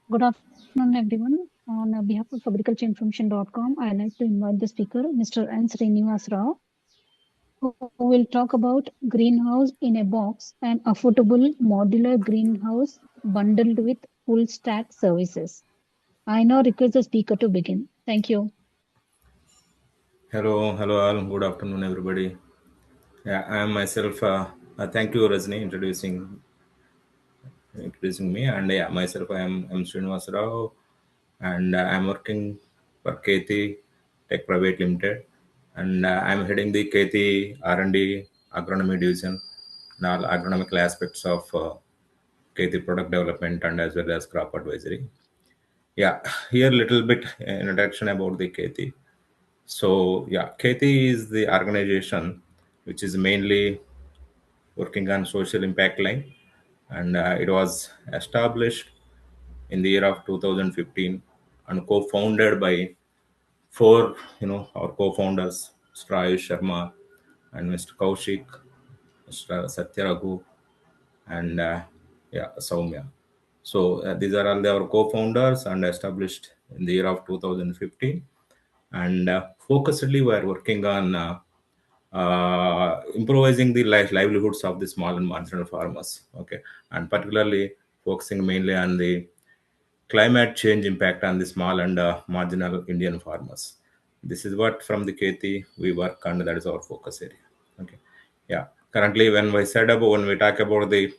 Good afternoon, everyone. On behalf of agricultureinformation.com, I like to invite the speaker, Mr. N. Srinivasarao, who will talk about greenhouse in a box, an affordable modular greenhouse bundled with full stack services. I now request the speaker to begin. Thank you. Hello all. Good afternoon, everybody. Yeah, I am myself. Thank you, Rajni, introducing me. And yeah, myself, I'm Srinivasarao, and I'm working for Kheyti Tech Private Limited, and I'm heading the Kheyti R&D Agronomy division, and all agronomical aspects of Kheyti product development and as well as crop advisory. Yeah, here little bit introduction about the Kheyti. So yeah, Kheyti is the organization which is mainly working on social impact line, and it was established in the year of 2015 and co-founded by four, our co-founders, Mr. Ayush Sharma and Mr. Kaushik, Mr. Satya Raghu, and yeah, Soumya. So these are all our co-founders and established in the year of 2015, and focusedly we are working on improvising the livelihoods of the small and marginal farmers. Okay, and particularly focusing mainly on the climate change impact on the small and marginal Indian farmers. This is what from the Keti we work on. That is our focus area. Okay, yeah. Currently, when we talk about the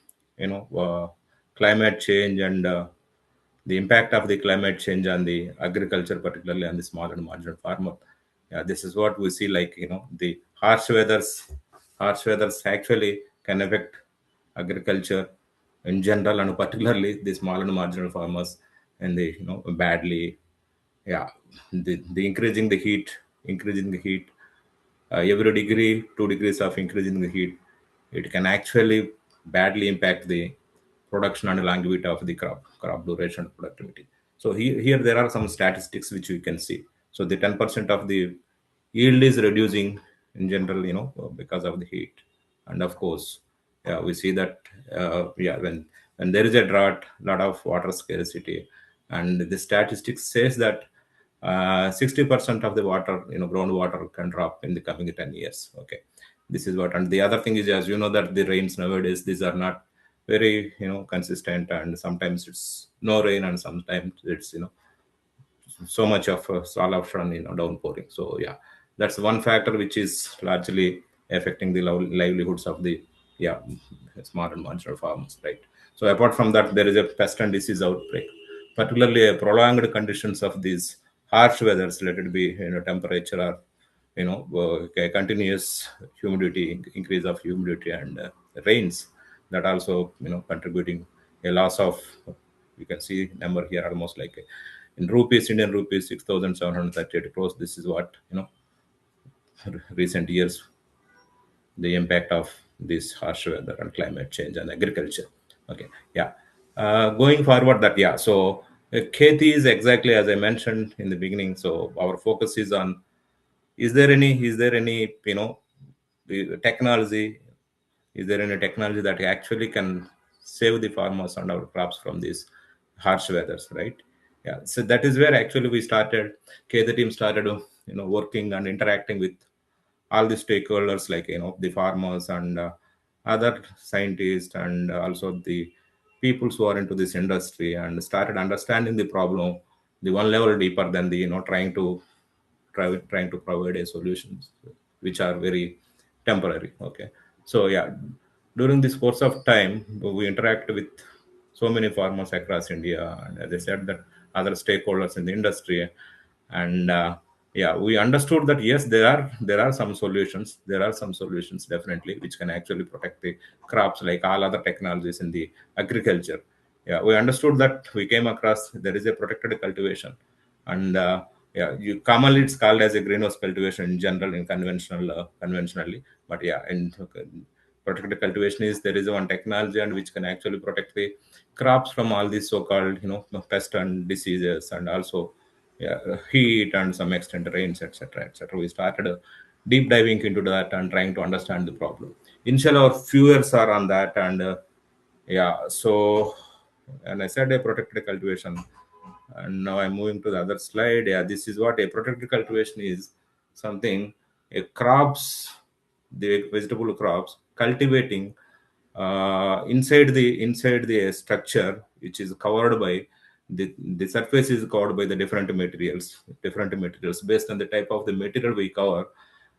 climate change and the impact of the climate change on the agriculture, particularly on the small and marginal farmer. Yeah, this is what we see. Like the harsh weathers actually can affect agriculture in general, and particularly the small and marginal farmers, and they badly. Yeah, the increasing the heat, every degree, 2 degrees of increasing the heat, it can actually badly impact the production and longevity of the crop duration and productivity. So here there are some statistics which we can see. So the 10% of the yield is reducing in general, because of the heat. And of course, yeah, we see that yeah, when there is a drought, lot of water scarcity, and the statistics says that 60% of the water, groundwater can drop in the coming 10 years. Okay, this is what. And the other thing is, as you know, that the rains nowadays, these are not very consistent, and sometimes it's no rain and sometimes it's so much of soil option downpouring. So yeah, that's one factor which is largely affecting the livelihoods of the, yeah, small and marginal farmers, right? So apart from that, there is a pest and disease outbreak, particularly prolonged conditions of these harsh weathers, let it be temperature or continuous humidity, increase of humidity, and rains, that also contributing a loss of, you can see number here almost like in rupees, Indian rupees, 6,738 crores. This is what recent years, the impact of this harsh weather and climate change and agriculture. Okay, yeah. Going forward, that, yeah. So Kheyti is exactly as I mentioned in the beginning. So our focus is on, is there any the technology, is there any technology that actually can save the farmers and our crops from these harsh weathers, right? Yeah, so that is where actually we started. The team started working and interacting with all the stakeholders, like the farmers and other scientists, and also the people who are into this industry, and started understanding the problem the one level deeper than the trying to provide a solutions which are very temporary. Okay, so yeah, during this course of time we interact with so many farmers across India, and as I said, that other stakeholders in the industry. And yeah, we understood that yes, there are some solutions definitely which can actually protect the crops like all other technologies in the agriculture. Yeah, we understood that. We came across there is a protected cultivation, and yeah, you commonly it's called as a greenhouse cultivation in general, in conventionally. But yeah, in protected cultivation is, there is one technology and which can actually protect the crops from all these so-called pest and diseases, and also, yeah, heat and some extent rains, etc., etc. We started deep diving into that and trying to understand the problem. Initially our viewers are on that, and yeah, so And I said a protected cultivation, and now I'm moving to the other slide. Yeah, this is what a protected cultivation is: something, a crops, the vegetable crops cultivating inside the structure, which is covered by the surface is covered by the different materials based on the type of the material we cover.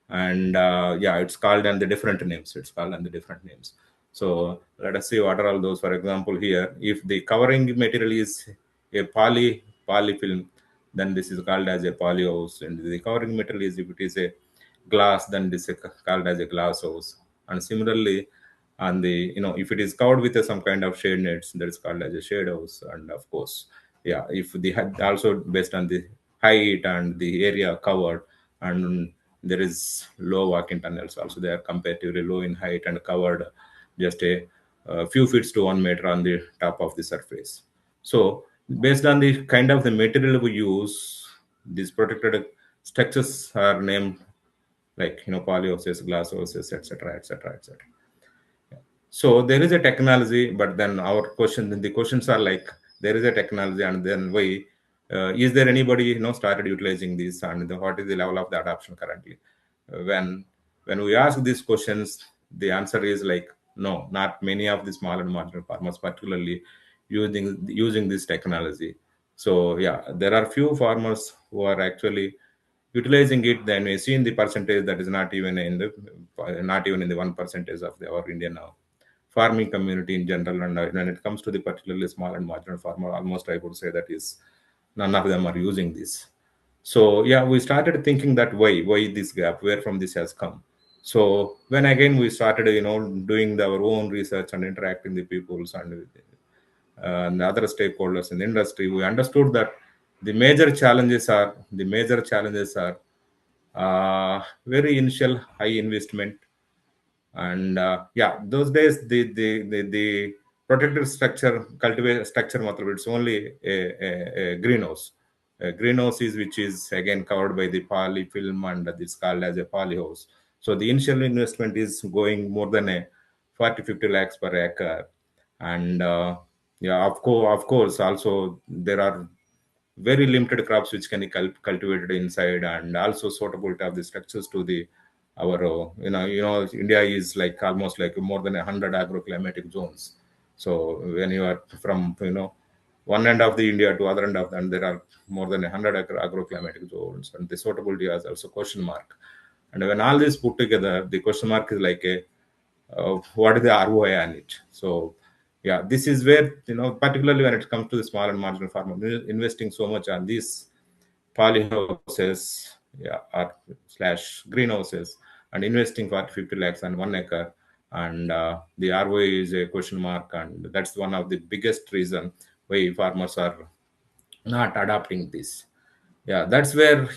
And yeah, it's called and the different names, it's called and the different names. So let us see what are all those. For example, here, if the covering material is a polyfilm, then this is called as a polyhouse. And the covering material is, if it is a glass, then this is called as a glass house. And similarly, and the, if it is covered with some kind of shade nets, that is called as a shade house. And of course, yeah, if the also based on the height and the area covered, and there is low walking tunnels also, they are comparatively low in height and covered just a few feet to 1 meter on the top of the surface. So based on the kind of the material we use, these protected structures are named, like, polyhouses, glass houses, etc., etc., etc. So there is a technology, but then the questions are like, there is a technology, and then why is there anybody started utilizing this, and what is the level of the adoption currently? When we ask these questions, the answer is like, no, not many of the small and marginal farmers, particularly using this technology. So yeah, there are few farmers who are actually utilizing it. Then we see in the percentage that is not even in the 1% of our Indian farming community in general. And when it comes to the particularly small and marginal farmer, almost I would say that is none of them are using this. So yeah, we started thinking that why this gap, where from this has come. So when again we started doing our own research and interacting with peoples and other stakeholders in the industry, we understood that the major challenges are very initial high investment. And yeah, those days the protected structure cultivate structure method, it's only a greenhouse. A greenhouse is, which is again covered by the polyfilm, and this called as a polyhouse. So the initial investment is going more than a 40-50 lakhs per acre. And yeah, of course also there are very limited crops which can be cultivated inside, and also suitability of the structures to the our India is like almost like more than 100 agroclimatic zones. So when you are from one end of the India to other end of them, there are more than 100 agroclimatic zones, and the suitability is also question mark. And when all this put together, the question mark is like a what is the ROI on it? So yeah, this is where, particularly when it comes to the small and marginal farmer, investing so much on these polyhouses, yeah, or slash greenhouses, and investing for 50 lakhs on 1 acre, and the ROI is a question mark. And that's one of the biggest reason why farmers are not adopting this. Yeah, that's where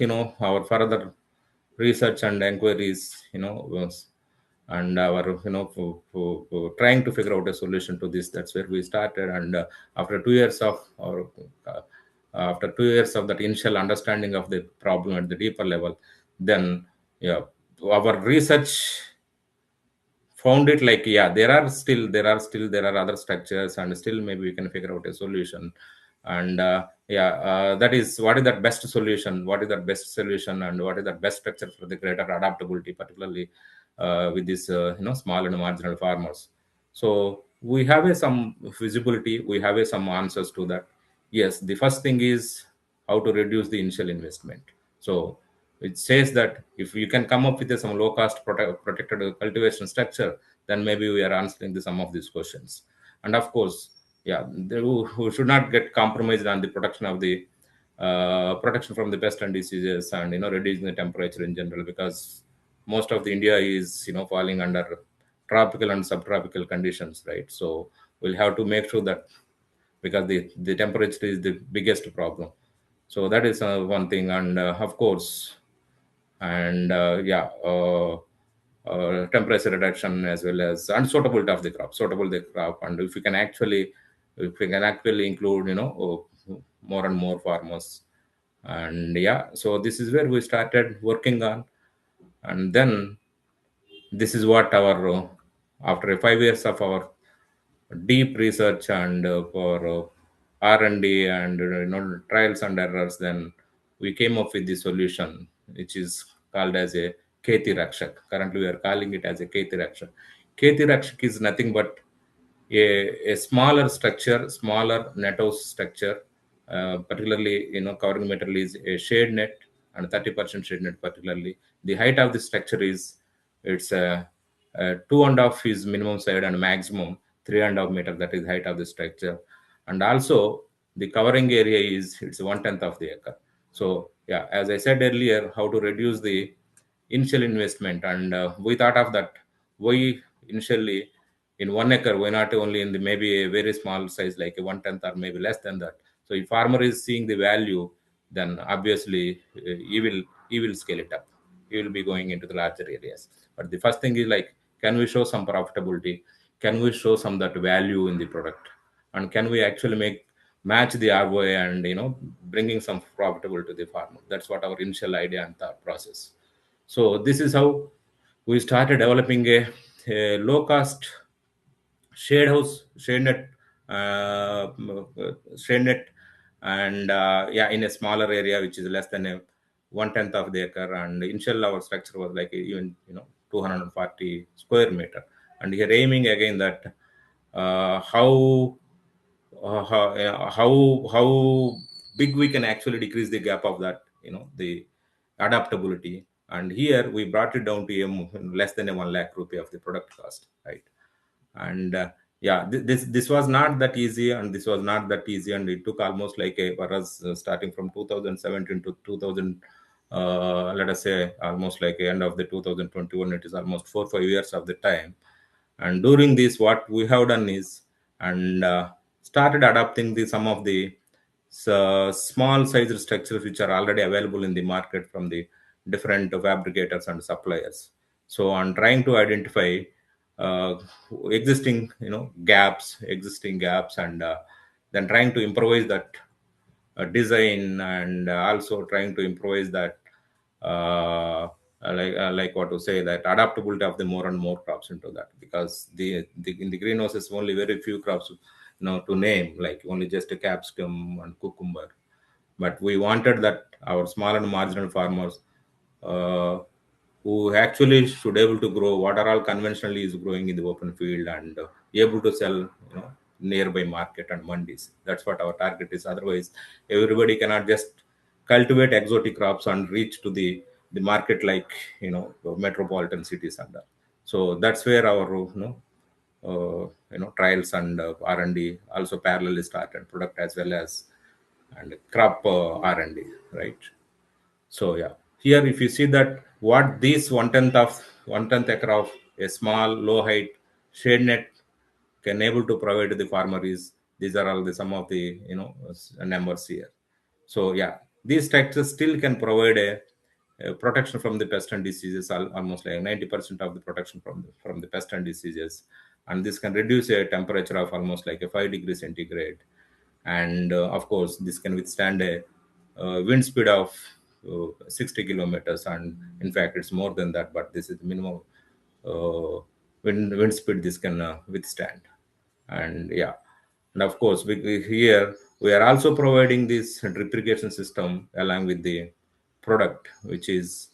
our further research and inquiries was, and our for trying to figure out a solution to this, that's where we started. And after 2 years of or after 2 years of that initial understanding of the problem at the deeper level, then yeah, our research found it like, yeah, there are other structures, and still maybe we can figure out a solution. And yeah, that is, what is that best solution, and what is that best structure for the greater adaptability, particularly with these small and marginal farmers. So we have some visibility, we have some answers to that. Yes, the first thing is how to reduce the initial investment. So it says that if you can come up with some low cost protected cultivation structure, then maybe we are answering some of these questions. And of course, yeah, who should not get compromised on the protection from the pest and diseases, and reducing the temperature in general, because most of the India is falling under tropical and subtropical conditions, right? So we'll have to make sure that, because the temperature is the biggest problem. So that is one thing. And of course, and yeah, temperature reduction, as well as unsuitability of the crop, suitable the crop. And if we can actually include more and more farmers. And yeah, so this is where we started working on. And then this is what our after 5 years of our deep research and for R&D and trials and errors, then we came up with the solution, which is called as a Kheyti Rakshak. Currently, we are calling it as a Kheyti Rakshak. Kheyti Rakshak is nothing but a smaller structure, smaller net house structure, particularly covering material is a shade net and 30% shade net. Particularly, the height of the structure is it's 2.5 is minimum side and maximum 3.5 meter. That is height of the structure, and also the covering area is it's 1/10 of the acre. So yeah, as I said earlier, how to reduce the initial investment, and we thought of that. Why initially in 1 acre, why not only in the maybe a very small size like a 1/10 or maybe less than that? So if farmer is seeing the value, then obviously he will scale it up. He will be going into the larger areas. But the first thing is like, can we show some profitability? Can we show some that value in the product? And can we actually make match the ROI and bringing some profitable to the farmer? That's what our initial idea and thought process. So this is how we started developing a low cost shade house, shade net, and yeah, in a smaller area which is less than a 1/10 of the acre. And initial our structure was like even 240 square meter. And here aiming again that how big we can actually decrease the gap of that, the adaptability. And here we brought it down to less than a 1 lakh rupee of the product cost, right? And yeah, this was not that easy, and this was not that easy, and it took almost like a for us starting from 2017 to 2000, let us say almost like end of the 2021. It is almost 4 5 years of the time. And during this, what we have done is, and started adapting the some of the small sized structures which are already available in the market from the different fabricators and suppliers. So on trying to identify uh, existing gaps, and then trying to improvise that design, and also trying to improvise that like what to say, that adaptability of the more and more crops into that. Because the in the greenhouses only very few crops to name, like only just a capsicum and cucumber. But we wanted that our small and marginal farmers, uh, who actually should able to grow what are all conventionally is growing in the open field, and able to sell nearby market and mandis. That's what our target is. Otherwise, everybody cannot just cultivate exotic crops and reach to the market like metropolitan cities and that. So that's where our trials and R&D also parallelly started, product as well as and crop R&D, right? So yeah, here if you see that what this 1/10 acre of a small low height shade net can able to provide to the farmer is, these are all the some of the numbers here. So yeah, these structures still can provide a protection from the pest and diseases, almost like 90% of the protection from the pest and diseases. And this can reduce a temperature of almost like a 5 degrees centigrade. And of course this can withstand a wind speed of 60 kilometers, and in fact it's more than that, but this is the minimum uh, wind speed this can withstand. And yeah, and of course here we are also providing this drip irrigation system along with the product, which is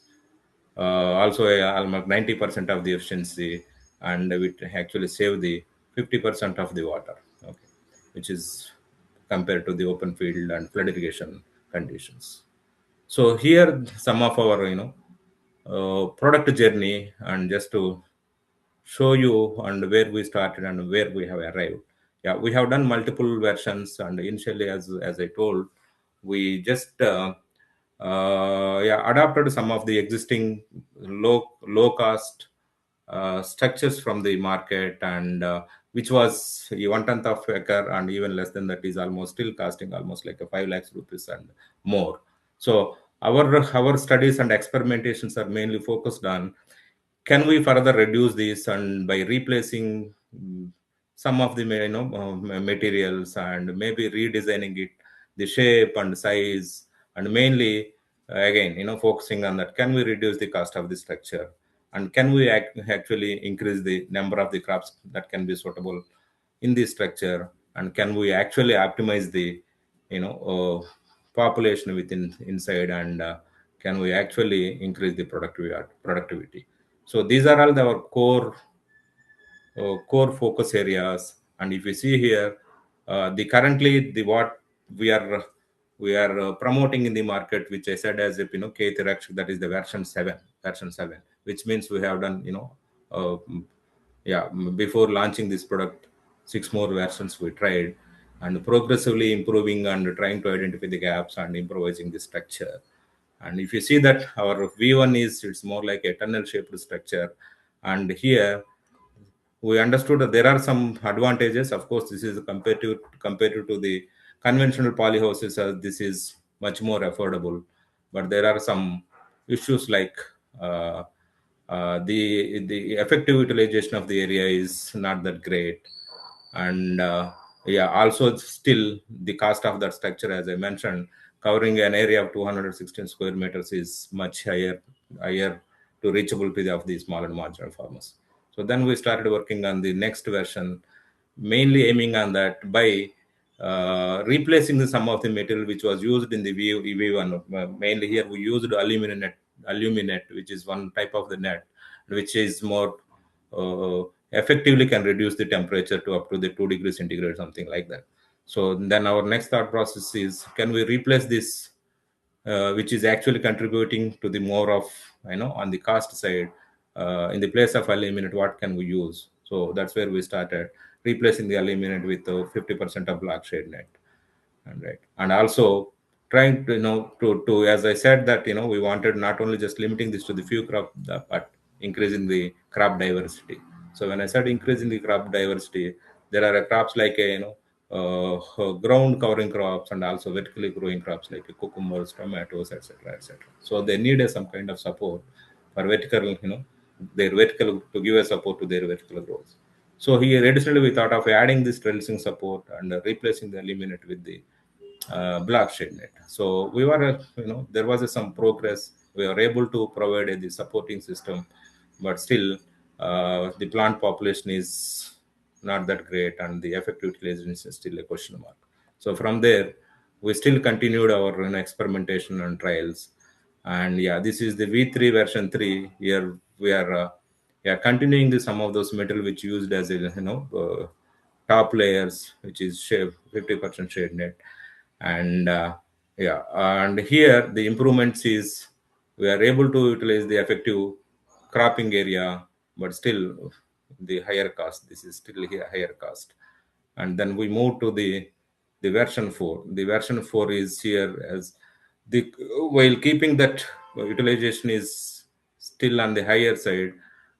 also almost 90% of the efficiency, and we actually save the 50% of the water, okay, which is compared to the open field and flood irrigation conditions. So here some of our product journey, and just to show you and where we started and where we have arrived. Yeah, we have done multiple versions, and initially, as I told, we just yeah, adapted some of the existing low cost structures from the market, and which was a 1/10 of acre, and even less than that is almost still costing almost like a 5 lakhs rupees and more. So our studies and experimentations are mainly focused on, can we further reduce this, and by replacing some of the materials, and maybe redesigning it, the shape and size, and mainly again focusing on that, can we reduce the cost of the structure, and can we actually increase the number of the crops that can be suitable in the structure, and can we actually optimize the population within inside, and can we actually increase the productivity. So these are all our core focus areas. And if you see here, the currently the what we are promoting in the market, which I said as if Kheyti, that is the version 7, which means we have done before launching this product, 6 more versions we tried, and progressively improving and trying to identify the gaps and improvising the structure. And if you see that our V1 is, it's more like a tunnel shaped structure. And here we understood that there are some advantages. Of course, this is compared to the conventional polyhouses, as this is much more affordable. But there are some issues like uh, the effective utilization of the area is not that great. And also still the cost of that structure, as I mentioned, covering an area of 216 square meters is much higher to reachability of the small and marginal farmers. So then we started working on the next version, mainly aiming on that by replacing some of the material which was used in the EV1. Mainly here we used aluminate, which is one type of the net, which is more effectively can reduce the temperature to up to the 2 degrees centigrade, something like that. So then our next thought process is, can we replace this, which is actually contributing to the more of, on the cost side, in the place of aluminate, what can we use? So that's where we started replacing the aluminate with 50% of black shade net. And right, and also trying to as I said that we wanted not only just limiting this to the few crop, but increasing the crop diversity. So when I said increasing the crop diversity, there are crops like ground covering crops, and also vertically growing crops like cucumbers, tomatoes, etc., etc. So they need some kind of support for vertical, their vertical, to give a support to their vertical growth. So here additionally we thought of adding this trellising support and replacing the aluminate with the black shade net. So we were, there was some progress. We were able to provide the supporting system, but still the plant population is not that great, and the effective utilization is still a question mark. So from there, we still continued our experimentation and trials. And yeah, this is the V3 version 3. Here we are continuing some of those metal which used as a top layers, which is shade 50% shade net. And and here the improvements is, we are able to utilize the effective cropping area, but still the higher cost, this is still higher cost. And then we move to the version 4. The version 4 is here as the, while keeping that utilization is still on the higher side.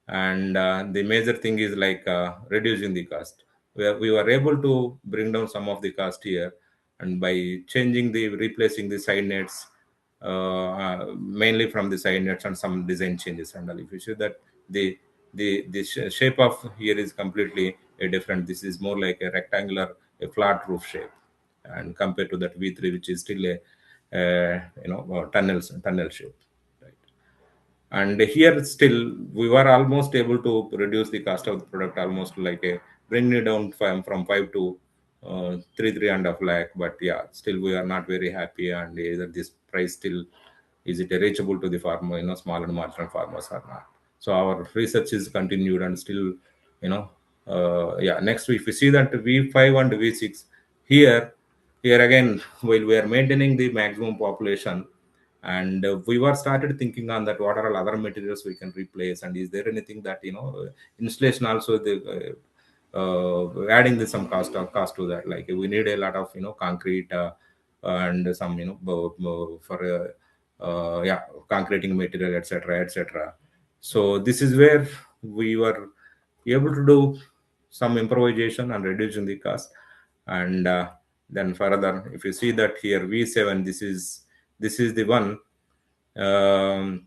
And the major thing is like reducing the cost. We were able to bring down some of the cost here, and by changing the replacing the side nets, mainly from the side nets, and some design changes. And all, if you see that the shape of here is completely different. This is more like a rectangular, a flat roof shape, and compared to that V3, which is still a tunnel shape, right? And here still we were almost able to reduce the cost of the product, almost like a bring it down from 5 to 3 and a half lakh. But yeah, still we are not very happy, and either this price still, is it reachable to the farmer, small and marginal farmers, or not. So our research is continued, and still, next if we see that V5 and V6, here here again, while we are maintaining the maximum population, and we were started thinking on that, what are all other materials we can replace, and is there anything that installation also, the adding some cost to that, like we need a lot of concrete, and some for concreting material, etc., etc. So this is where we were able to do some improvisation and reducing the cost. And then further, if you see that here V7, this is the one, um,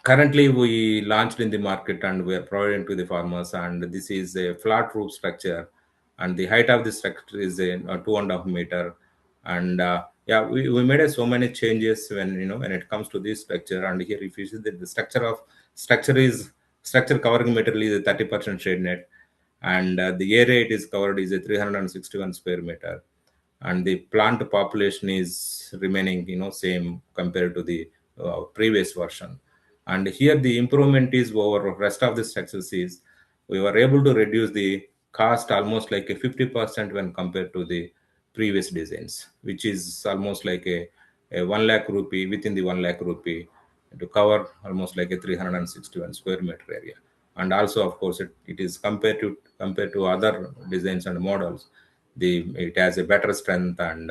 currently we launched in the market, and we are providing to the farmers. And this is a flat roof structure, and the height of the structure is a 2.5 meter. And we made so many changes when when it comes to this structure. And here if you see that the structure covering material is a 30% shade net. and the area it is covered is a 361 square meter, and the plant population is remaining same compared to the previous version. And here the improvement is over rest of the structures is we were able to reduce the cost almost like a 50% when compared to the previous designs, which is almost like a 1 lakh rupee, within the 1 lakh rupee, to cover almost like a 361 square meter area. And also of course it is compared to other designs and models, the it has a better strength and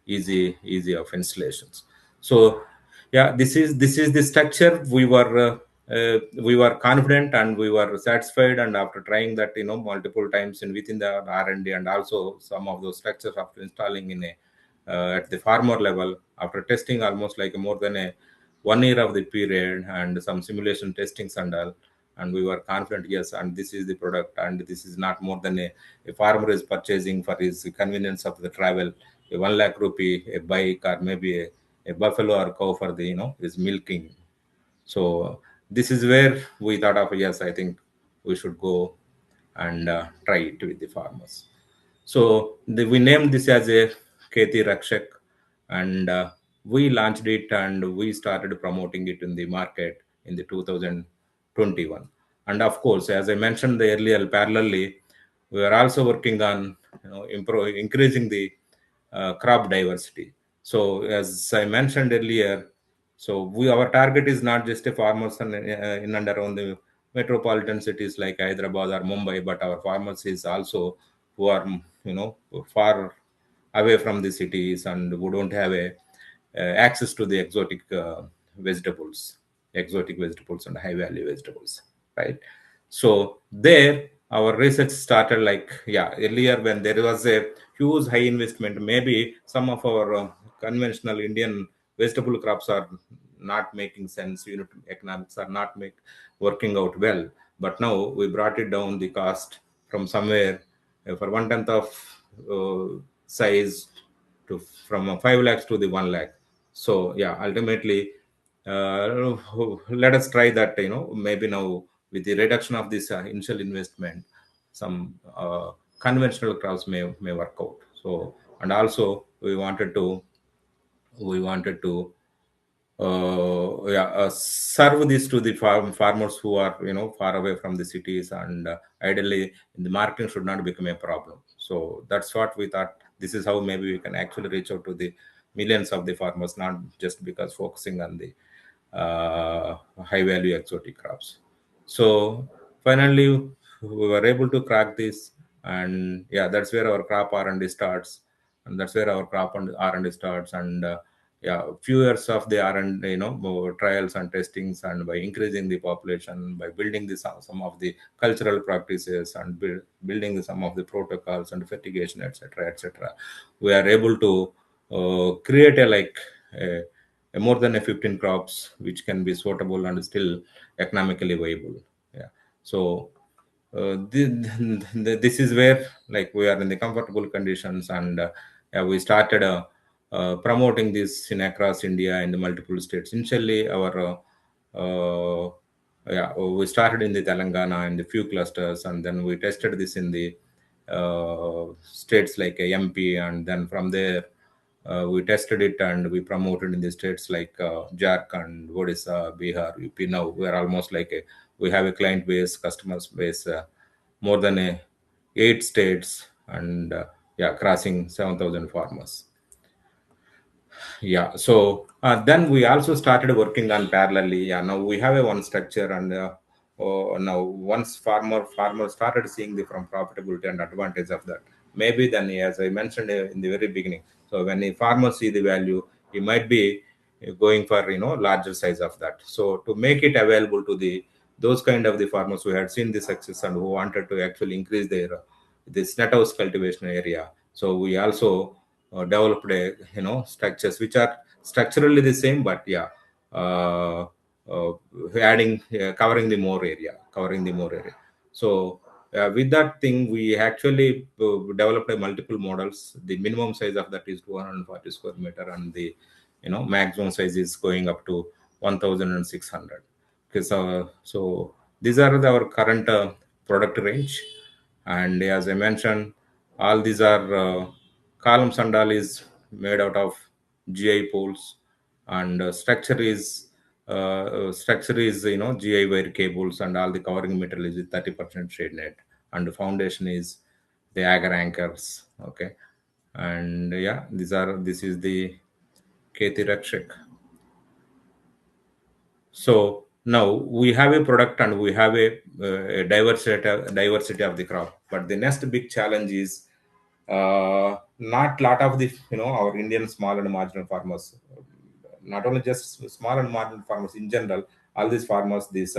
easy of installations. So yeah, this is the structure. We were confident and we were satisfied, and after trying that multiple times in within the R&D, and also some of those structures after installing in a at the farmer level, after testing almost like more than a 1 year of the period and some simulation testings and all, and we were confident, yes, and this is the product, and this is not more than a farmer is purchasing for his convenience of the travel, a 1 lakh rupee a bike, or maybe a buffalo or cow for the his milking. So this is where we thought of, yes, I think we should go and try it with the farmers. So we named this as a Kheyti Rakshak, and we launched it and we started promoting it in the market in the 2021. And of course, as I mentioned earlier, parallelly, we are also working on increasing the crop diversity. So as I mentioned earlier, so our target is not just a farmers in and around the metropolitan cities like Hyderabad or Mumbai, but our farmers is also who are far away from the cities and who don't have a access to the vegetables, exotic vegetables and high value vegetables, right? So there, our research started like, yeah, earlier when there was a huge high investment, maybe some of our conventional Indian vegetable crops are not making sense. Unit economics are not working out well. But now we brought it down the cost from somewhere for 1/10 of size to from 5 lakhs to the 1 lakh. So yeah, ultimately, let us try that. Maybe now with the reduction of this initial investment, some conventional crops may work out. So, and also we wanted to serve this to the farmers who are far away from the cities, and ideally the marketing should not become a problem. So that's what we thought. This is how maybe we can actually reach out to the millions of the farmers, not just because focusing on the high value exotic crops. So finally we were able to crack this, and yeah, that's where our crop R&D starts, and that's where our crop and R&D starts. And yeah, few years of the R&D, more trials and testings, and by increasing the population, by building some of the cultural practices, and building some of the protocols and fertigation, etc., we are able to create a more than a 15 crops which can be suitable and still economically viable. Yeah. So this is where like we are in the comfortable conditions, and yeah, we started promoting this in across India in the multiple states. Initially, our yeah, we started in the Telangana in the few clusters, and then we tested this in the states like MP, and then from there we tested it and we promoted in the states like Jharkhand, Odisha, Bihar, UP. Now we are almost like we have a client base, customers base, more than 8 states, and yeah, crossing 7,000 farmers. Yeah, so then we also started working on parallelly. Yeah, now we have a one structure, and now once farmer started seeing the from profitability and advantage of that, maybe then, as I mentioned in the very beginning, so when a farmer see the value, he might be going for larger size of that. So to make it available to the those kind of the farmers who had seen the success and who wanted to actually increase their this net house cultivation area, so we also developed structures which are structurally the same, but yeah, uh, uh, adding covering the more area. So with that thing we actually developed a multiple models. The minimum size of that is 240 square meter, and the maximum size is going up to 1600. Okay, so these are our current product range. And as I mentioned, all these are columns and all is made out of GI poles, and structure is GI wire cables, and all the covering metal is with 30% shade net, and the foundation is the agar anchors. Okay, and yeah, this is the Kheyti Rakshak. So now we have a product and we have a diversity of the crop. But the next big challenge is not lot of the our Indian small and marginal farmers, not only just small and marginal farmers in general, all these farmers, this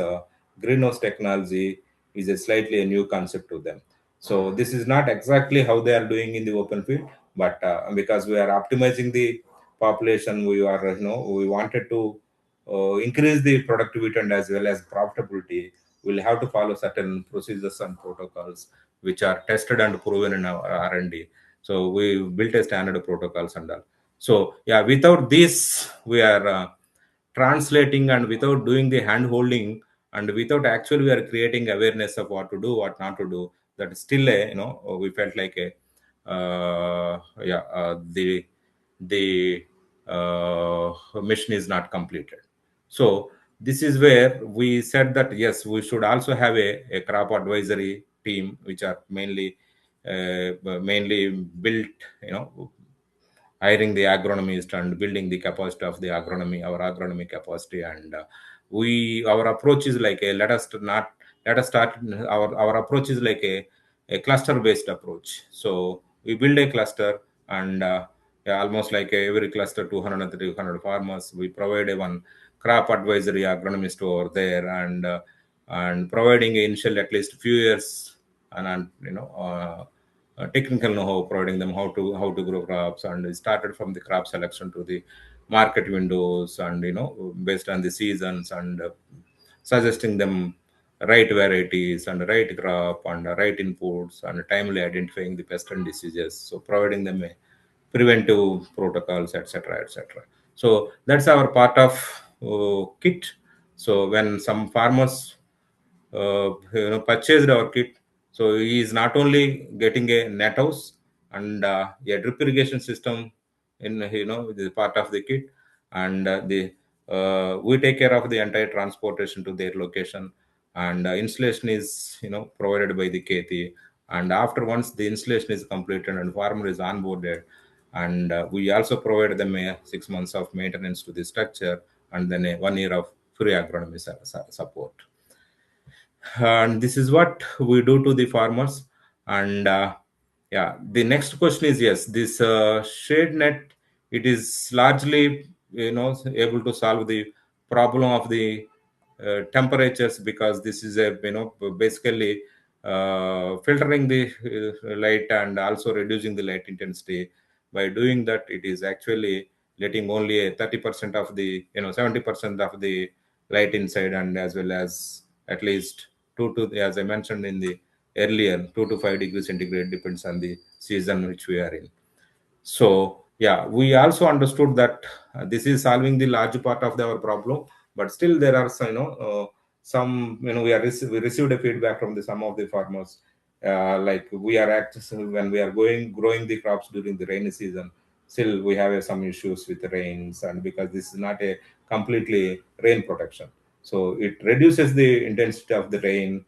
greenhouse technology is a slightly a new concept to them. So this is not exactly how they are doing in the open field, but because we are optimizing the population, we are we wanted to increase the productivity and as well as profitability. We'll have to follow certain procedures and protocols which are tested and proven in our R&D. So we built a standard protocols and all. So yeah, without this, we are translating, and without doing the hand holding, and without actually we are creating awareness of what to do, what not to do. That is still a we felt like a the mission is not completed. So this is where we said that yes, we should also have a crop advisory team, which are mainly built, hiring the agronomist and building the capacity of the agronomy, our agronomy capacity. And we our approach is like a let us start our approach is like a cluster based approach. So we build a cluster, and yeah, almost like every cluster 200 and 300 farmers, we provide a one crop advisory agronomist over there, and providing initial at least few years, and technical know-how, providing them how to grow crops, and it started from the crop selection to the market windows, and based on the seasons, and suggesting them right varieties and right crop and right inputs, and timely identifying the pest and diseases, so providing them a preventive protocols, etc., etc. So that's our part of kit. So when some farmers purchased our kit, so he is not only getting a net house and a drip irrigation system in the part of the kit, and the we take care of the entire transportation to their location, and installation is provided by the Kheyti. And after once the installation is completed and farmer is onboarded, and we also provide them a 6 months of maintenance to the structure, and then a 1 year of free agronomy support. And this is what we do to the farmers. And yeah, the next question is, yes, this shade net, it is largely able to solve the problem of the temperatures, because this is a basically filtering the light and also reducing the light intensity. By doing that, it is actually letting only a 30% of the 70% of the light inside, and as well as at least 2 to, as I mentioned in the earlier, 2 to 5 degrees centigrade, depends on the season which we are in. So yeah, we also understood that this is solving the large part of our problem, but still there are some, some we received a feedback from the some of the farmers, like we are when we are going growing the crops during the rainy season, still we have some issues with the rains, and because this is not a completely rain protection, so it reduces the intensity of the rain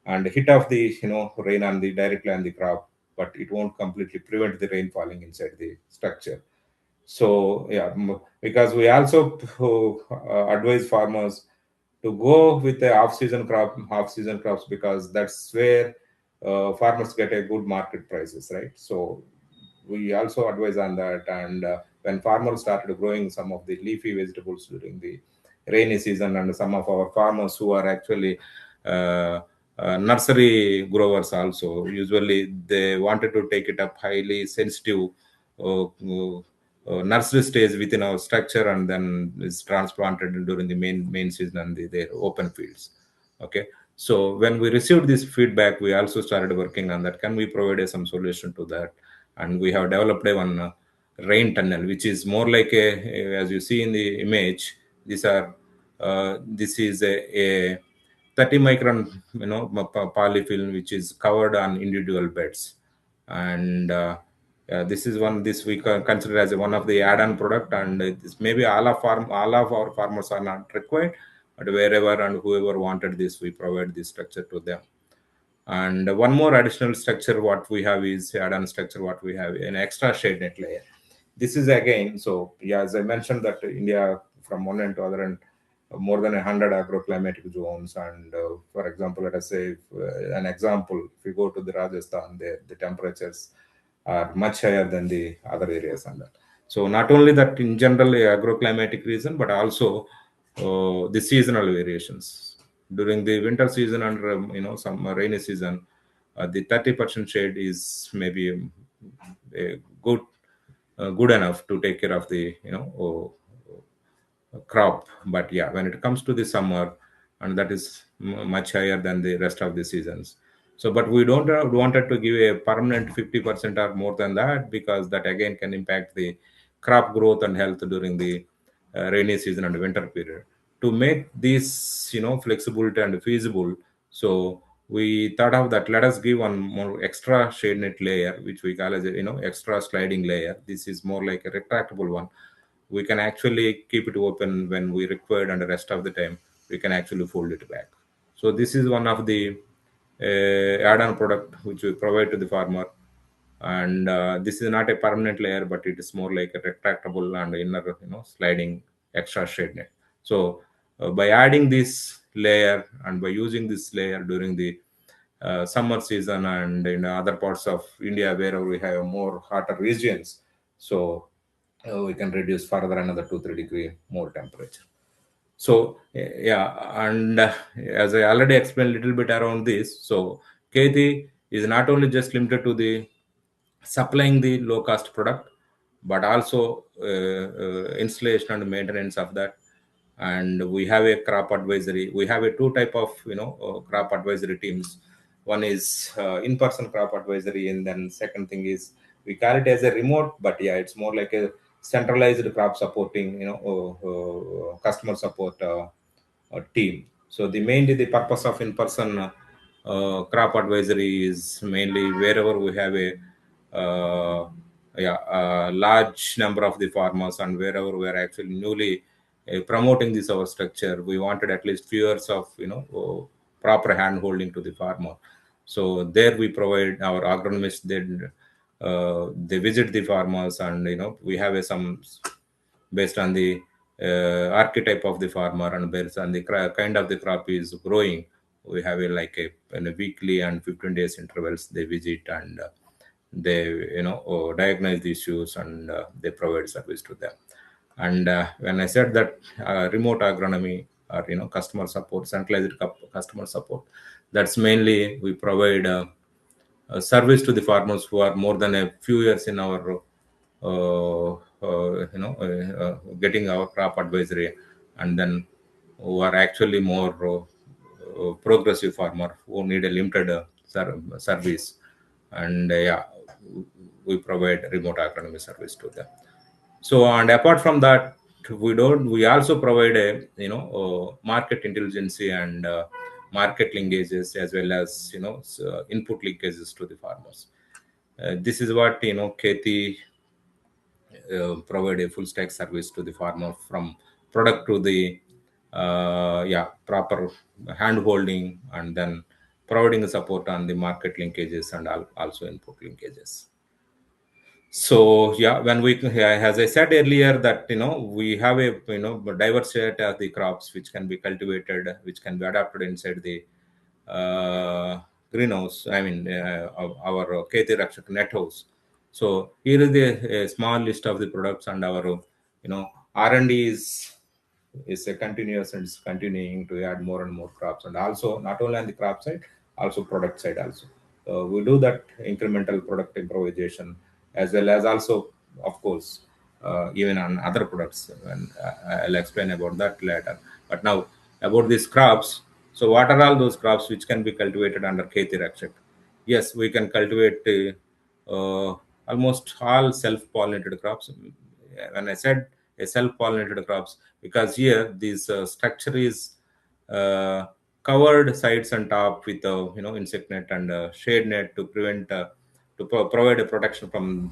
and hit of the rain on the directly on the crop, but it won't completely prevent the rain falling inside the structure. So yeah, because we also advise farmers to go with the off-season crops, because that's where farmers get a good market prices, right? So we also advise on that. And when farmers started growing some of the leafy vegetables during the rainy season, and some of our farmers who are actually nursery growers also, usually they wanted to take it up highly sensitive nursery stage within our structure, and then is transplanted during the main season and their open fields. Okay, so when we received this feedback, we also started working on that. Can we provide some solution to that? And we have developed a one rain tunnel, which is more like as you see in the image, these are this is a 30 micron polyfilm which is covered on individual beds. And this is one, this we consider as one of the add-on product, and this maybe all of our farmers are not required, but wherever and whoever wanted this, we provide this structure to them. And one more additional structure what we have is add-on structure what we have an extra shade net layer. This is again, so yeah, as I mentioned that India from one end to other end, more than 100 agroclimatic zones. And for example, let us say an example, if you go to the Rajasthan, the temperatures are much higher than the other areas and that. So not only that in general agroclimatic reason, but also the seasonal variations during the winter season and some rainy season. The 30% shade is maybe a good enough to take care of the crop. But yeah, when it comes to the summer, and that is much higher than the rest of the seasons. So but we don't wanted to give a permanent 50% or more than that, because that again can impact the crop growth and health during the rainy season and winter period. To make this flexibility and feasible, so we thought of that, let us give one more extra shade net layer which we call as a extra sliding layer. This is more like a retractable one. We can actually keep it open when we required, and the rest of the time we can actually fold it back. So this is one of the add-on product which we provide to the farmer. And this is not a permanent layer, but it is more like a retractable and inner sliding extra shade net. So by adding this layer and by using this layer during the summer season and in other parts of India wherever we have more hotter regions, so we can reduce further another 2-3 degree more temperature. So yeah, and as I already explained a little bit around this, so Kheyti is not only just limited to the supplying the low cost product, but also installation and maintenance of that. And we have a crop advisory. We have a two type of crop advisory teams. One is in-person crop advisory, and then second thing is we call it as a remote, but yeah, it's more like a centralized crop supporting customer support team. So mainly the purpose of in-person crop advisory is mainly wherever we have a large number of the farmers, and wherever we are actually newly promoting this our structure, we wanted at least few years of proper hand holding to the farmer. So there we provide our agronomists. They visit the farmers, and we have some based on the archetype of the farmer and based on the kind of the crop is growing. We have in a weekly and 15 days intervals they visit, and they diagnose the issues, and they provide service to them. And when I said that remote agronomy or customer support, centralized customer support, that's mainly we provide service to the farmers who are more than a few years in our getting our crop advisory, and then who are actually more progressive farmer who need a limited service. And yeah, we provide remote agronomy service to them. So and apart from that, we also provide a market intelligence and market linkages, as well as input linkages to the farmers. This is what Kheyti provide a full stack service to the farmer, from product to the proper hand holding, and then providing the support on the market linkages and also input linkages. So yeah, when we, as I said earlier, that we have a diverse set of the crops which can be cultivated, which can be adapted inside the greenhouse. I mean, our Kheyti Rakshak net house. So here is a small list of the products, and our R&D is a continuous, and is continuing to add more and more crops, and also not only on the crop side, also product side also. We do that incremental product improvisation, as well as also, of course, even on other products, and I'll explain about that later. But now about these crops. So what are all those crops which can be cultivated under Kheyti Rakshak? Yes, we can cultivate almost all self-pollinated crops. When I said a self-pollinated crops, because here this structure is uh, covered sides and top with a insect net and a shade net to prevent provide a protection from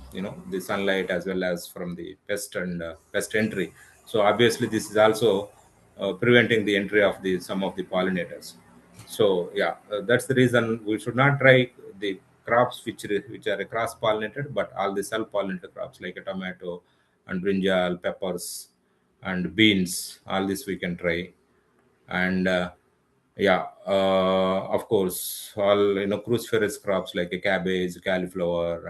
the sunlight as well as from the pest and pest entry. So obviously this is also preventing the entry of the some of the pollinators. So yeah, that's the reason we should not try the crops which are cross pollinated, but all the self pollinated crops like a tomato and brinjal, peppers and beans, all this we can try. And yeah, of course, all cruciferous crops like a cabbage, cauliflower,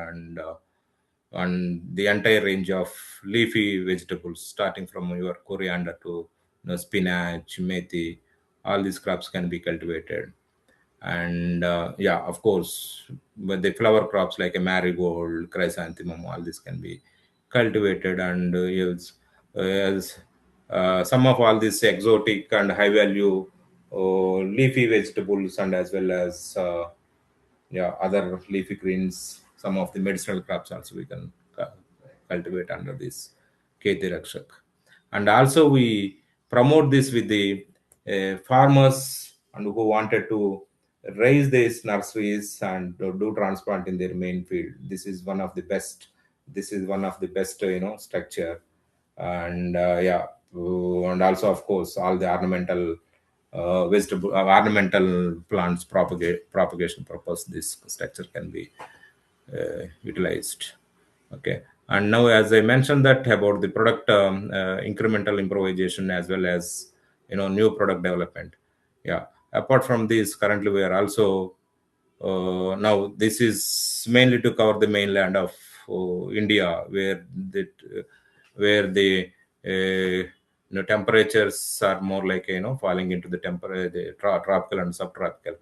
and the entire range of leafy vegetables, starting from your coriander to spinach, methi, all these crops can be cultivated. And yeah, of course, but the flower crops like a marigold, chrysanthemum, all this can be cultivated and yields as some of all these exotic and high value leafy vegetables, and as well as yeah, other leafy greens, some of the medicinal crops also we can cultivate under this Kheyti Rakshak. And also we promote this with the farmers and who wanted to raise these nurseries and do transplant in their main field. This is one of the best. This is one of the best, structure. And yeah, and also of course all the ornamental vegetable ornamental plants propagation purpose, this structure can be utilized. Okay. And now, as I mentioned that about the product incremental improvisation as well as new product development. Yeah. Apart from this, currently we are also now this is mainly to cover the mainland of India, where the temperatures are more like falling into the tropical and subtropical.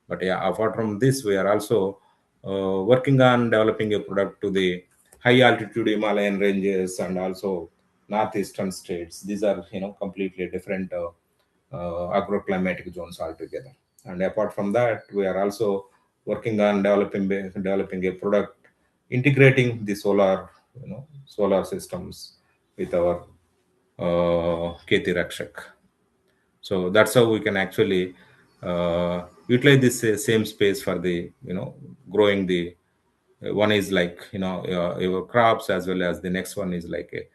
But yeah, apart from this, we are also working on developing a product to the high altitude Himalayan ranges and also northeastern states. These are completely different agroclimatic zones altogether. And apart from that, we are also working on developing a product integrating the solar systems with our Kheyti Rakshak. So that's how we can actually utilize this same space for the growing the one is like your crops, as well as the next one is like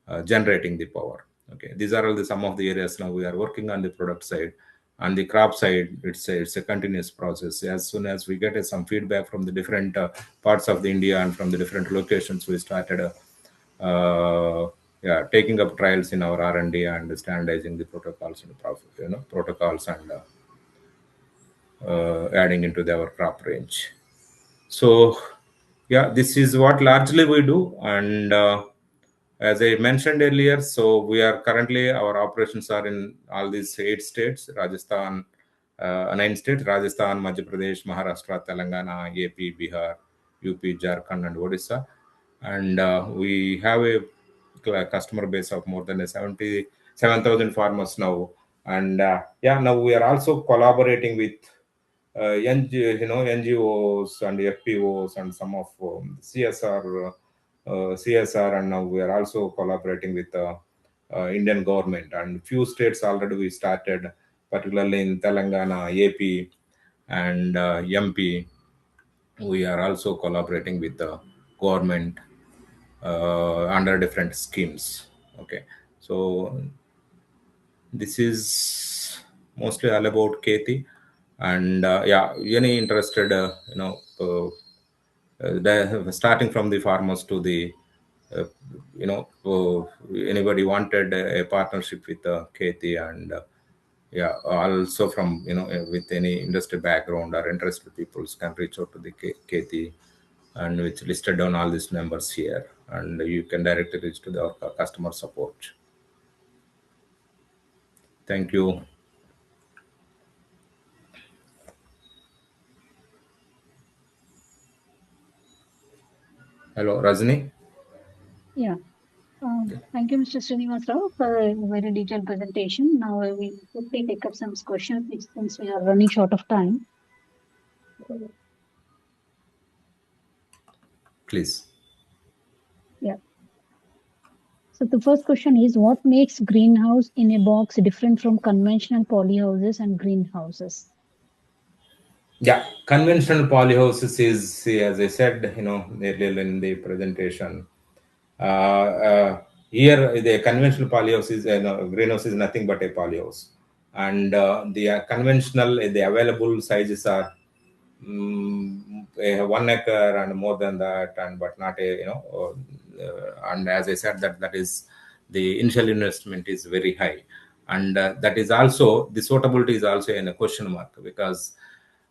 a, generating the power. Okay, these are all the some of the areas now we are working on the product side. On the crop side, it's a continuous process. As soon as we get some feedback from the different parts of the India and from the different locations, we started yeah, taking up trials in our R&D and standardizing the protocols and protocols and adding into our crop range. So yeah, this is what largely we do. And as I mentioned earlier, so we are currently, our operations are in all these 8 states: Rajasthan, 9 states: Rajasthan, Madhya Pradesh, Maharashtra, Telangana, AP, Bihar, UP, Jharkhand, and Odisha. And we have a customer base of more than 77,000 farmers now. And yeah, now we are also collaborating with NGOs and FPOs and some of CSR, and now we are also collaborating with the Indian government. And few states already we started, particularly in Telangana, AP, and MP. We are also collaborating with the government under different schemes. Okay, so this is mostly all about Kheyti. And yeah, any interested starting from the farmers to the uh, anybody wanted a partnership with Kheyti. And yeah, also from with any industry background or interested peoples can reach out to the Kheyti, and which listed down all these numbers here, and you can directly reach to the customer support. Thank you. Hello, Rajni. Yeah. Thank you, Mr. Srinivasarao, for a very detailed presentation. Now we quickly take up some questions since we are running short of time. Please. Yeah. So the first question is what makes greenhouse in a box different from conventional polyhouses and greenhouses? Yeah, conventional polyhouses is, as I said, earlier in the presentation. Uh, Here, the conventional polyhouse is, greenhouse is nothing but a polyhouse, and the conventional, the available sizes are 1 acre and more than that, and but not a and as I said, that is the initial investment is very high, and that is also the suitability is also in a question mark because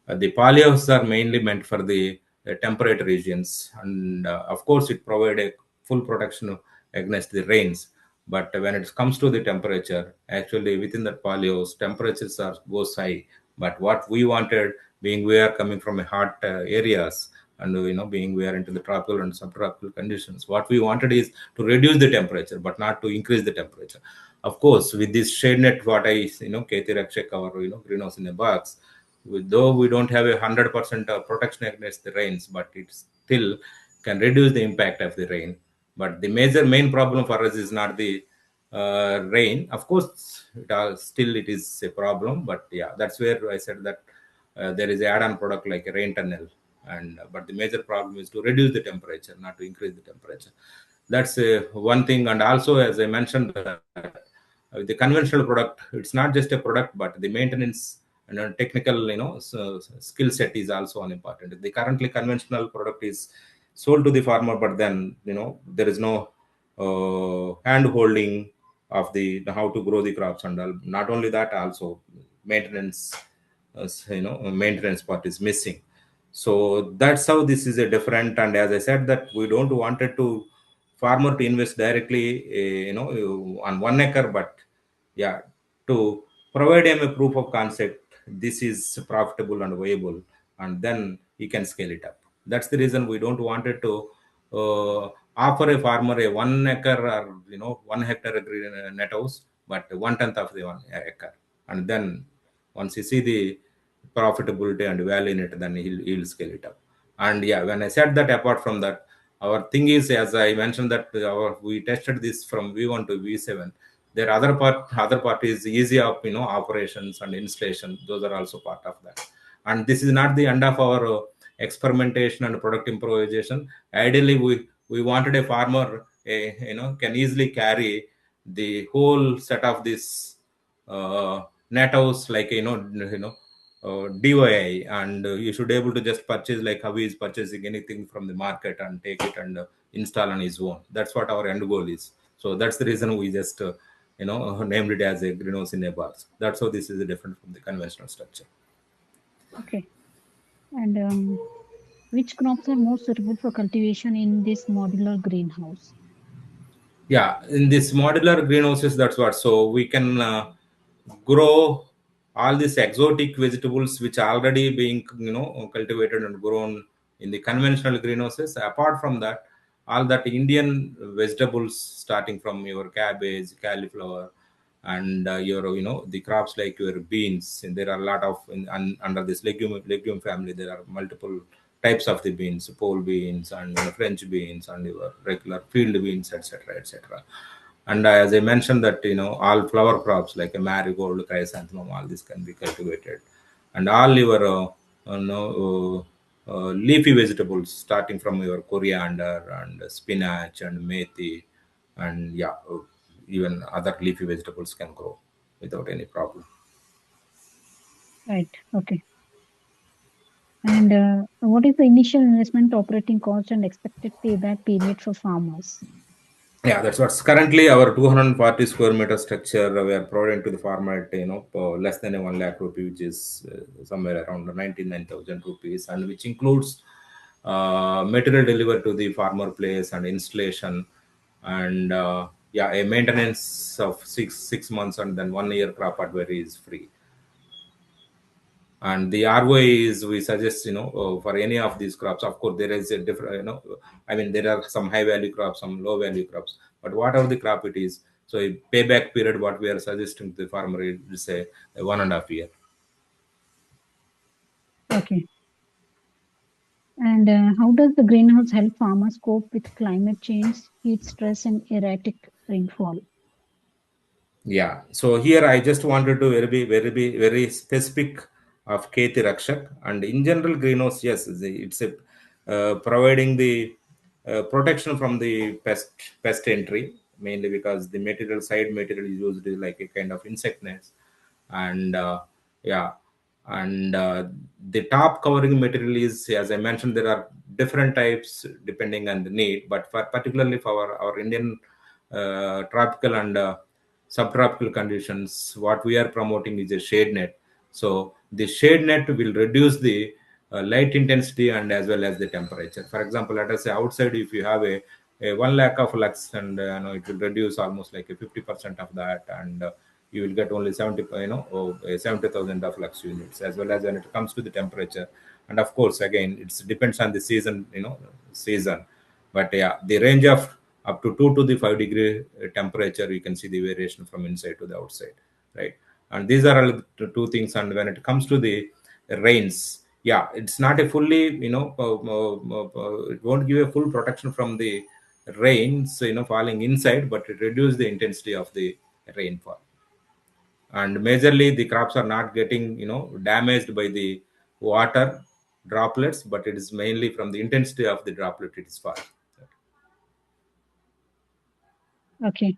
the polyhouses are mainly meant for the temperate regions, and of course, it provide a full protection against the rains. But when it comes to the temperature, actually within the polyhouse, temperatures are goes high. But what we wanted, being we are coming from a hot areas, and being we are into the tropical and subtropical conditions, what we wanted is to reduce the temperature, but not to increase the temperature. Of course, with this shade net, what I Kheyti Rakshak or greenhouse in a box, though we don't have 100% protection against the rains, but it still can reduce the impact of the rain. But the major main problem for us is not the rain. Of course, still it is a problem. But yeah, that's where I said that there is a add-on product like a rain tunnel, and but the major problem is to reduce the temperature, not to increase the temperature. That's one thing. And also, as I mentioned, that the conventional product, it's not just a product, but the maintenance and technical skill set is also an important. The currently conventional product is sold to the farmer, but then there is no hand holding of the how to grow the crops and all. Not only that, also maintenance maintenance part is missing. So that's how this is a different. And as I said, that we don't wanted to farmer to invest directly on 1 acre, but yeah, to provide him a proof of concept, this is profitable and viable, and then he can scale it up. That's the reason we don't wanted to offer a farmer a 1 acre or 1 hectare net house, but 1/10 of the 1 acre. And then once you see the profitability and value in it, then he'll scale it up. And yeah, when I said that, apart from that, our thing is, as I mentioned, that we tested this from V1 to V7. There other part is easy of operations and installation. Those are also part of that. And this is not the end of our experimentation and product improvisation. Ideally, we wanted a farmer can easily carry the whole set of this net house, like DIY, and you should able to just purchase like how he is purchasing anything from the market and take it and install on his own. That's what our end goal is. So that's the reason we just named it as a greenhouse in a box. That's how this is different from the conventional structure. Okay. And which crops are more suitable for cultivation in this modular greenhouse? Yeah, in this modular greenhouses, that's what. So we can grow all these exotic vegetables which are already being cultivated and grown in the conventional greenhouses. Apart from that, all that Indian vegetables, starting from your cabbage, cauliflower, and your the crops like your beans. And there are a lot of under this legume family. There are multiple types of the beans, pole beans and French beans and your regular field beans, etc., etc. And as I mentioned that all flower crops like a marigold, chrysanthemum, all this can be cultivated, and all your leafy vegetables, starting from your coriander and spinach and methi, and yeah, even other leafy vegetables can grow without any problem. Right. Okay. And what is the initial investment operating cost and expected payback period for farmers? Yeah, that's what's currently our 240 square meter structure. We are providing to the farmer at less than a 1 lakh rupee, which is somewhere around 99,000 rupees, and which includes material delivered to the farmer place and installation, and yeah, a maintenance of six months, and then 1 year crop advisory is free. And the ROI is, we suggest for any of these crops. Of course, there is a different I mean, there are some high value crops, some low value crops, but whatever the crop it is, so a payback period what we are suggesting to the farmer is say 1.5 year. Okay. And how does the greenhouse help farmers cope with climate change, heat stress, and erratic rainfall. Yeah. So here I just wanted to very specific of Kheyti Rakshak, and in general greenhouse, yes, it's a providing the protection from the pest entry, mainly because the material side material is used like a kind of insect nets, and yeah, and the top covering material is, as I mentioned, there are different types depending on the need, but for particularly for our Indian tropical and subtropical conditions, what we are promoting is a shade net. So the shade net will reduce the light intensity and as well as the temperature. For example, let us say outside, if you have a 1 lakh of lux, and it will reduce almost like a 50% of that, and you will get only 70,000 of lux units. As well as when it comes to the temperature, and of course again it depends on the season, but yeah, the range of up to 2 to the 5 degree temperature, you can see the variation from inside to the outside, right? And these are all the two things. And when it comes to the rains, yeah, it's not a fully, it won't give a full protection from the rains, falling inside, but it reduces the intensity of the rainfall. And majorly the crops are not getting damaged by the water droplets, but it is mainly from the intensity of the droplet it is falling. Okay.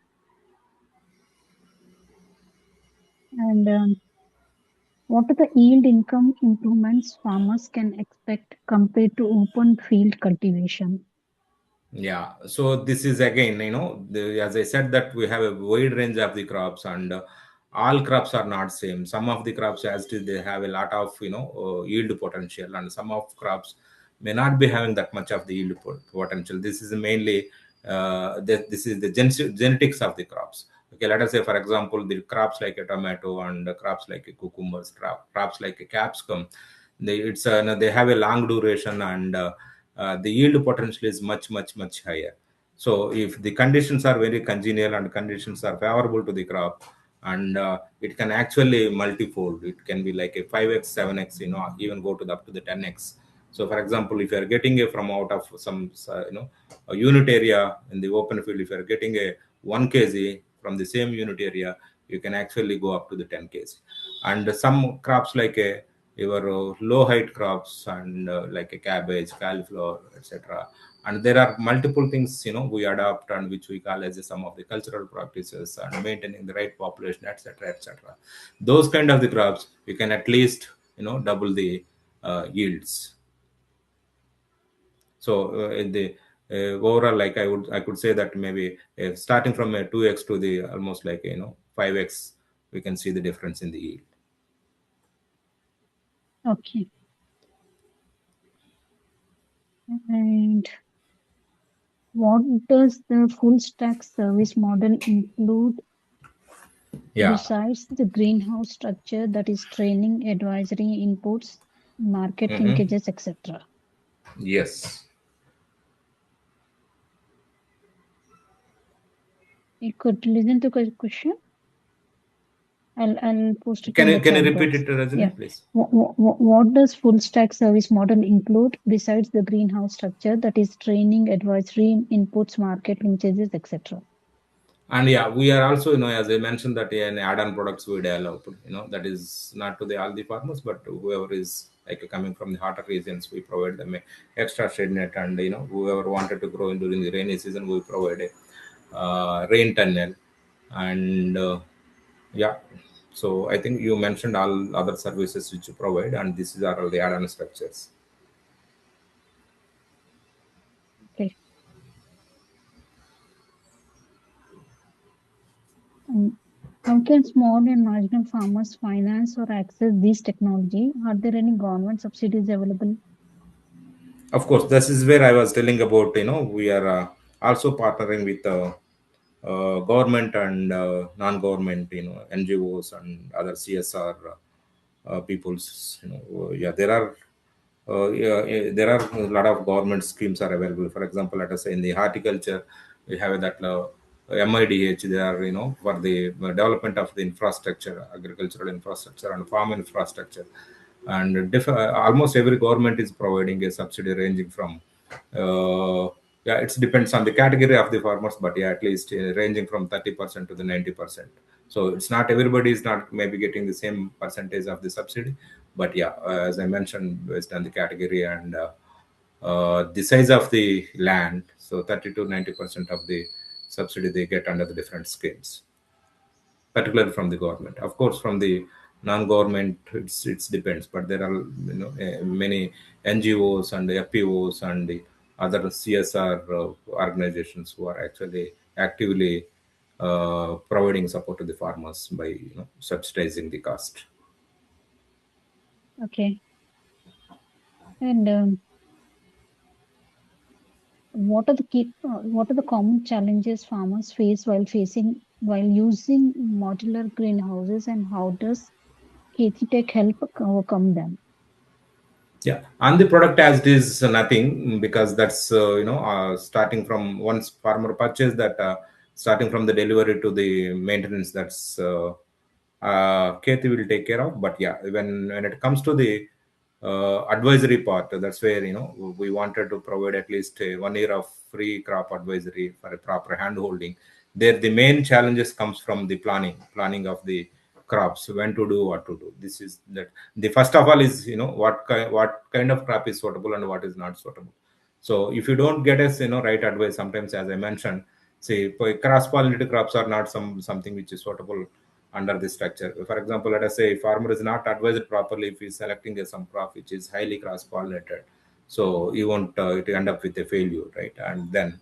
And what are the yield income improvements farmers can expect compared to open field cultivation? Yeah, so this is again, as I said, that we have a wide range of the crops, and all crops are not same. Some of the crops, as to they have a lot of yield potential, and some of crops may not be having that much of the yield potential. This is mainly this is the genetics of the crops. Okay, let us say, for example, the crops like a tomato and crops like a cucumbers, crops like a capsicum. They have a long duration, and the yield potential is much higher. So if the conditions are very congenial and conditions are favorable to the crop, and it can actually multifold, it can be like a 5x 7x, even go to up to the 10x. So for example, if you are getting a from out of some a unit area in the open field, if you are getting a 1 kg from the same unit area, you can actually go up to the 10 kg. And some crops like a your low height crops, and like a cabbage, cauliflower, etc. And there are multiple things we adopt, and which we call as some of the cultural practices, and maintaining the right population, etc., etc. Those kind of the crops, you can at least double the yields. So in the overall, like I could say that maybe starting from a 2x to the almost like 5x, we can see the difference in the yield. Okay. And what does the full stack service model include Yeah. besides the greenhouse structure, that is training, advisory, inputs, market Hmm. linkages, etc.? Yes. You could listen to the question. I'll post it Can in you the can you chat repeat box. it, Rajani, Yeah. please? What does full stack service model include besides the greenhouse structure, that is training, advisory, inputs, market linkages, etc.? And yeah, we are also, as I mentioned, that an add-on products we develop, that is not to the all the farmers, but whoever is like coming from the hotter regions, we provide them a extra shade net, and whoever wanted to grow in during the rainy season, we provide a rain tunnel, and yeah. So I think you mentioned all other services which you provide, and this is are all the add-on structures. Okay. How can small and marginal farmers finance or access this technology? Are there any government subsidies available? Of course, this is where I was telling about. We are also partnering with government and non-government, NGOs and other CSR peoples. Yeah, there are a lot of government schemes are available. For example, let us say in the horticulture, we have that MIDH. They are for the development of the infrastructure, agricultural infrastructure and farm infrastructure, and almost every government is providing a subsidy ranging from Yeah, it depends on the category of the farmers, but yeah, at least ranging from 30% to the 90%. So it's not everybody is not maybe getting the same percentage of the subsidy, but yeah, as I mentioned, based on the category and the size of the land, so 30 to 90% of the subsidy they get under the different schemes, particularly from the government. Of course, from the non-government, it's depends. But there are many NGOs and FPOs and the other CSR organizations who are actually actively providing support to the farmers by subsidizing the cost. Okay. And what are the common challenges farmers face while using modular greenhouses, and how does Kheyti Tech help overcome them? Yeah, and the product as it is nothing, because that's starting from once farmer purchase that, starting from the delivery to the maintenance, that's Kheyti will take care of. But yeah, when it comes to the advisory part, that's where we wanted to provide at least 1 year of free crop advisory for a proper hand holding. There the main challenges comes from the planning of the crops, when to do, what to do. This is that the first of all is what kind of crop is suitable and what is not suitable. So if you don't get us right advice, sometimes, as I mentioned, say cross pollinated crops are not something which is suitable under this structure. For example, let us say farmer is not advised properly if he's selecting some crop which is highly cross pollinated, so you won't it end up with a failure, right? And then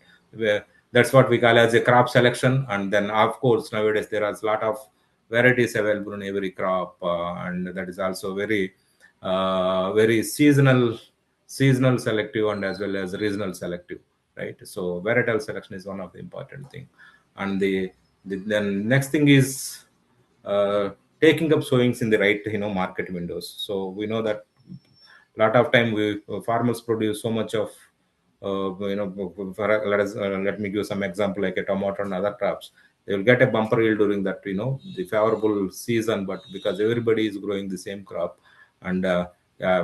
that's what we call as a crop selection. And then of course nowadays there are a lot of varieties available in every crop, and that is also very seasonal selective and as well as regional selective, right? So varietal selection is one of the important thing. And the then next thing is uh, taking up sowings in the right market windows. So we know that lot of time we farmers produce so much of let me give some example like a tomato and other crops. They will get a bumper yield during that the favorable season, but because everybody is growing the same crop, and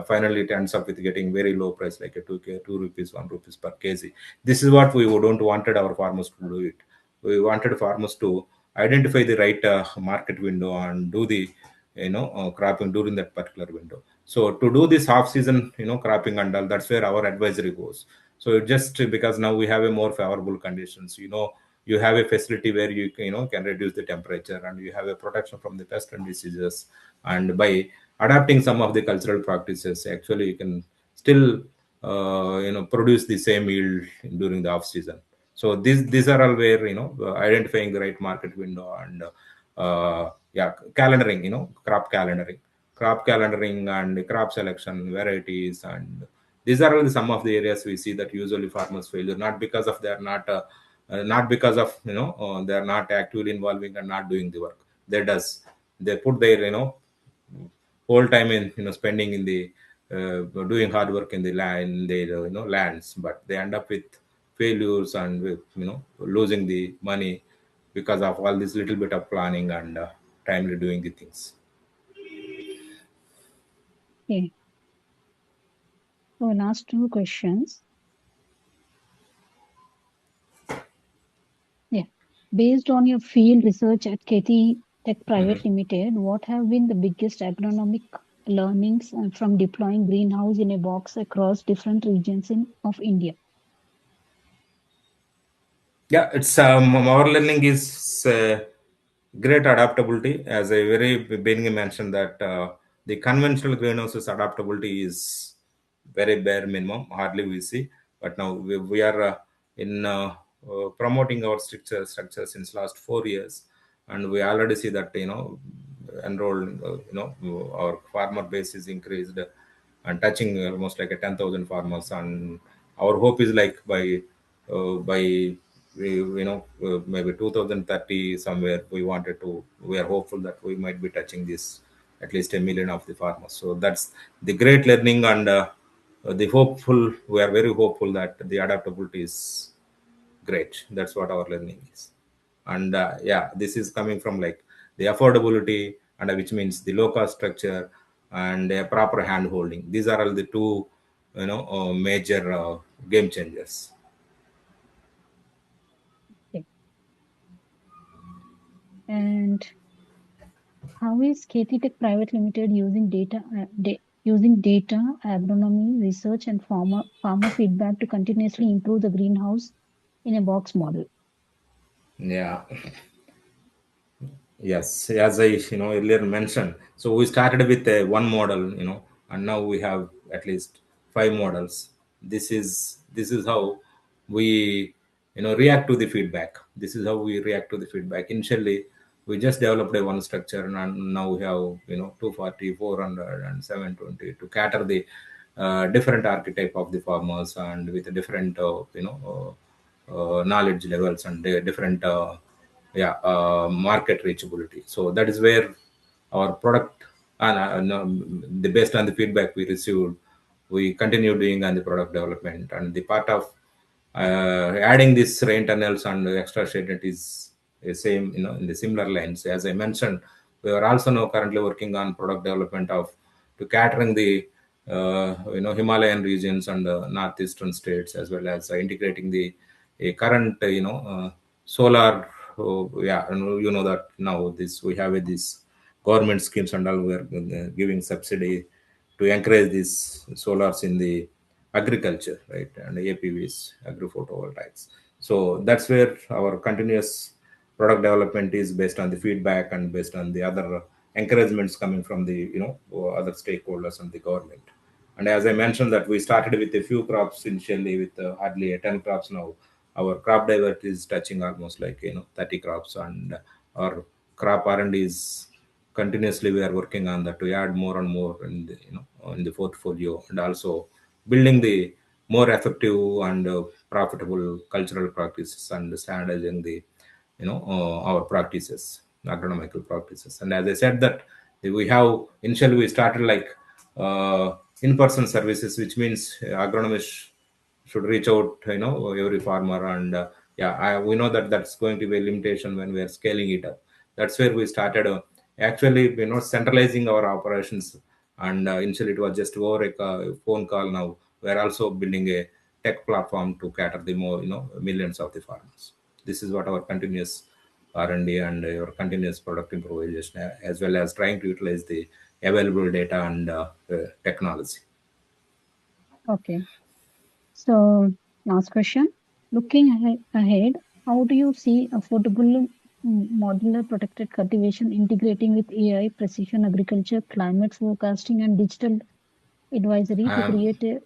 finally it ends up with getting very low price like a 2 rupees 1 rupees per kg. This is what we don't wanted our farmers to do it. We wanted farmers to identify the right market window and do the cropping during that particular window. So to do this half season cropping and all, that's where our advisory goes. So it just because now we have a more favorable conditions, you have a facility where you can reduce the temperature, and you have a protection from the pest and diseases. And by adapting some of the cultural practices, actually you can still produce the same yield during the off season. So these are all where identifying the right market window and yeah, calendaring, crop calendaring and crop selection varieties. And these are all some of the areas we see that usually farmers failure, not because of they are not because of they are not actively involving and not doing the work. They put their whole time in spending in the doing hard work in the land, in the lands, but they end up with failures and with losing the money because of all this little bit of planning and timely doing the things. Okay. So last two questions. Yeah. Based on your field research at Kheyti Tech Private Limited, what have been the biggest agronomic learnings from deploying greenhouse in a box across different regions of India? Yeah, it's our learning is great adaptability. As I very beginning mentioned that the conventional greenhouses adaptability is very bare minimum, hardly we see. But now we are promoting our structure since last 4 years, and we already see that enrolled our farmer base is increased and touching almost like a 10,000 farmers. And our hope is like by maybe 2030 somewhere, we are hopeful that we might be touching this at least a million of the farmers. So that's the great learning. And the hopeful we are very hopeful that the adaptability is great. That's what our learning is. And yeah, this is coming from like the affordability, and which means the low cost structure and proper hand holding. These are all the two major game changers. And how is Kheyti Tech Private Limited using data, agronomy, research, and farmer feedback to continuously improve the greenhouse in a box model? Yeah. Yes, as I earlier mentioned, so we started with one model, and now we have at least five models. This is how we react to the feedback. This is how we react to the feedback. Initially, we just developed a one structure, and now we have 240, 400, and 720 to cater the different archetype of the farmers and with a different knowledge levels and different market reachability. So that is where our product and the based on the feedback we received, we continue doing on the product development, and the part of adding this rain tunnels and extra shaded is the same, in the similar lines. As I mentioned, we are also now currently working on product development of to catering the Himalayan regions and northeastern states, as well as integrating the current solar. Yeah, that now this we have this government schemes and all, we are giving subsidy to encourage these solars in the agriculture, right, and APVs, agri-photovoltaics. So that's where our continuous product development is based on the feedback and based on the other encouragements coming from the other stakeholders and the government. And as I mentioned, that we started with a few crops initially with hardly 10 crops. Now our crop divert is touching almost like 30 crops, and our crop R&D is continuously we are working on that to add more and more in the in the portfolio, and also building the more effective and profitable cultural practices and standardizing the our practices, agronomical practices. And as I said that we have initially we started like in-person services, which means agronomists should reach out every farmer, and we know that that's going to be a limitation when we are scaling it up. That's where we started actually centralizing our operations, and initially it was just over a phone call. Now we're also building a tech platform to cater the more millions of the farmers. This is what our continuous R&D and our continuous product improvisation, as well as trying to utilize the available data and technology. Okay. So, last question. Looking ahead, how do you see affordable modular protected cultivation integrating with AI, precision agriculture, climate forecasting, and digital advisory to um, create a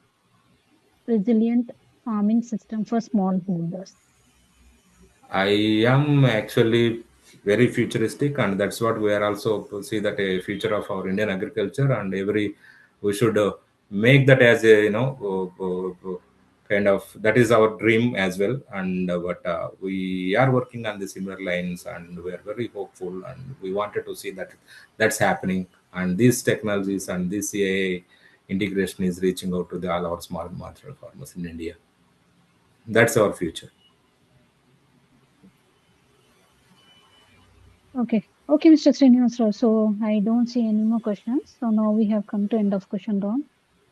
resilient farming system for smallholders? I am actually very futuristic, and that's what we are also to see that a future of our Indian agriculture, and every we should make that as a kind of that is our dream as well. And but we are working on the similar lines, and we are very hopeful, and we wanted to see that that's happening, and these technologies and this AI integration is reaching out to the all our small marginal farmers in India. That's our future. Okay. Okay, Mr. Srinivasarao. So I don't see any more questions. So now we have come to end of question round.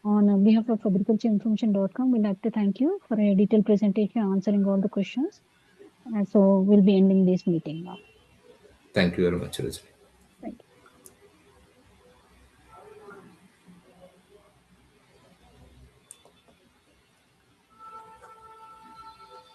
On behalf of agricultureinformation.com, we'd like to thank you for a detailed presentation answering all the questions. So we'll be ending this meeting now. Thank you very much, Rajni.